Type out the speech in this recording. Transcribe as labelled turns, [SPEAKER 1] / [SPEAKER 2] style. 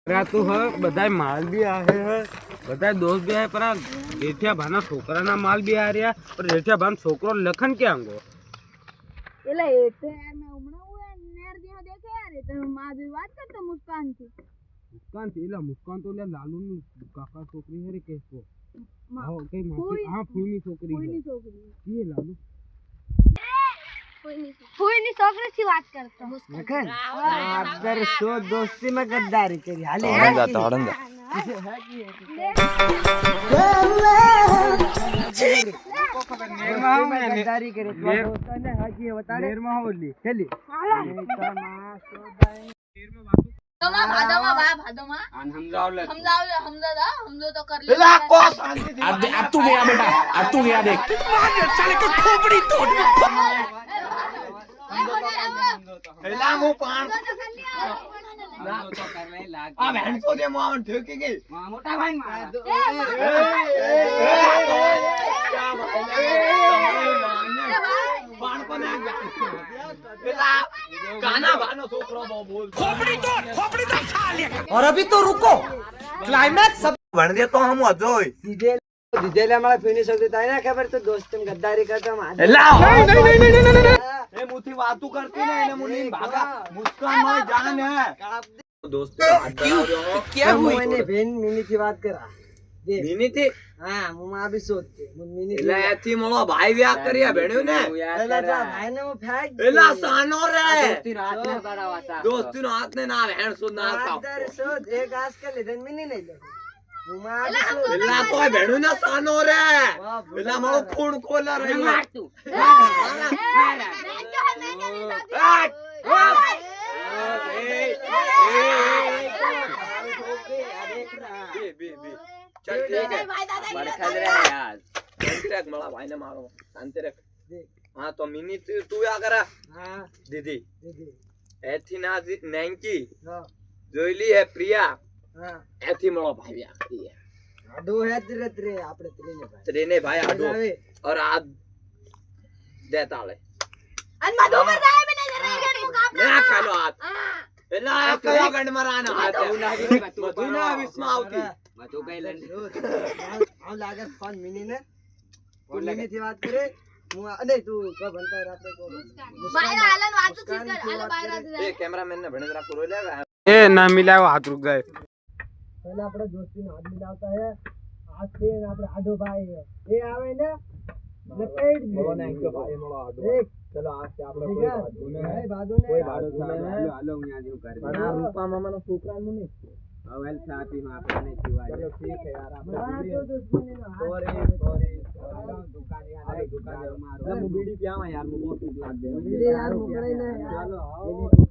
[SPEAKER 1] तो है बधाई माल भी आ है बधाई दोस्त भी है पर जेठिया भाना छोकरा ना माल भी आ रहा और जेठिया भान छोकरो लखन क्या अंगो
[SPEAKER 2] एला ए तो यार मैं उमड़ा हुआ नेर दिया देखे यार तो मां भी बात करता मुस्कान थी
[SPEAKER 1] एला मुस्कान तो ले लालू नी काका छोकरी है रे केसो हां कई मासी हां फूनी छोकरी ये लालू
[SPEAKER 2] फूनी छोकरी से बात करता
[SPEAKER 3] लखन अगर सो दोस्ती में गद्दारी करी हाले
[SPEAKER 4] हड़न जा
[SPEAKER 3] गद्दारी करे दोस्ता ने हाकी बता रे निर्मा बोली चली
[SPEAKER 2] भादोमा हम तो कर ले
[SPEAKER 4] अब तू गया बेटा अब तू गया देख साले की खोपड़ी तोड़
[SPEAKER 1] हेला मु पान
[SPEAKER 3] तो कर ले लाग
[SPEAKER 1] आ बहन को दे मावन ठेके गई
[SPEAKER 3] मोटा भाई मार
[SPEAKER 1] पान को ना हेला गाना भानो छोकरो बोल
[SPEAKER 4] खोपड़ी तोड़ खा ले
[SPEAKER 3] और अभी तो रुको क्लाइमैक्स सब
[SPEAKER 1] बन दे तो हम अजोय
[SPEAKER 3] सीधे दिदेले मला फिनिश होते ताई ना खबर तो दोस्त में गद्दारी करता हम
[SPEAKER 1] हेला नहीं ए मुथी बातू करती ना इने मुनी भागा मुस्कान में जान है दोस्त
[SPEAKER 3] क्या हुई मैंने बहन मिनी की बात करा दे
[SPEAKER 1] मिनी थी
[SPEAKER 3] हां मुमा भी सोचते मिनी
[SPEAKER 1] एला एथी मोळो भाई व्याह करिया भेण्यो ने
[SPEAKER 3] एला जा भाई ने वो फेंक
[SPEAKER 1] एला सानो रे
[SPEAKER 3] दोस्ती रात में बड़ा वाता
[SPEAKER 1] दोस्ती नो हाथ ने ना भेण सो ना का
[SPEAKER 3] आदर सोच एक आस के ले दिन मिनी नहीं ले मुमा भी सोच
[SPEAKER 1] एला तो भेण्यो ना सानो रे एला मोळो खून कोला रे
[SPEAKER 3] मार तू
[SPEAKER 1] चल ठीक है
[SPEAKER 4] बड़े खा रहे हैं यार
[SPEAKER 1] शांति रख मला भाई ने मारो शांति रख हां तो मिनी तू या करा
[SPEAKER 3] हां
[SPEAKER 1] दीदी
[SPEAKER 3] दीदी
[SPEAKER 1] एथी ना नेंकी
[SPEAKER 3] हां
[SPEAKER 1] जोईली है प्रिया
[SPEAKER 3] हां
[SPEAKER 1] एथी मोळो भाई व्याह करी है
[SPEAKER 3] आडो है तेरे आपड़े भाई
[SPEAKER 1] त्रेने भाई आडो और आज देताले
[SPEAKER 2] अन मधु पर जाए मैंने मुकाबला
[SPEAKER 1] ना खालो हाथ एला कया गंड मराना हाथ मधु ना विस्मा आवती
[SPEAKER 3] मधु गई लन हम लागत फोन मिनी ने तू मिनी थी बात करे नहीं तू कब बनता है रात को
[SPEAKER 2] बाहर आलन वातु चीज कर आले बाहर आ
[SPEAKER 1] ए कैमरामैन ने भणे जरा पुरो ले ए ना मिलायो हाथ रुक गए
[SPEAKER 3] पहले આપણે दोस्ती નો हाथ मिलावता है हाथ से આપણે आडो भाई है ये आवे ने लपेट दे बोलो ना एक भाई मोळो आडो एक चलो आज से આપણે કોઈ બાદો ને કોઈ બાદો હાલો હાલો હું આ જેવું કરી પણ રૂપા મામા નો છોકરા નું નહીં અવેલ સાથી માં આપણે જીવા ચલો ઠીક है यार આપણે दुश्मनी નો सॉरी दुकान यार दुकान मारो मैं बीड़ी पियावा यार मैं बहुत भूख लाग गई बीड़ी यार मुकरे ना चलो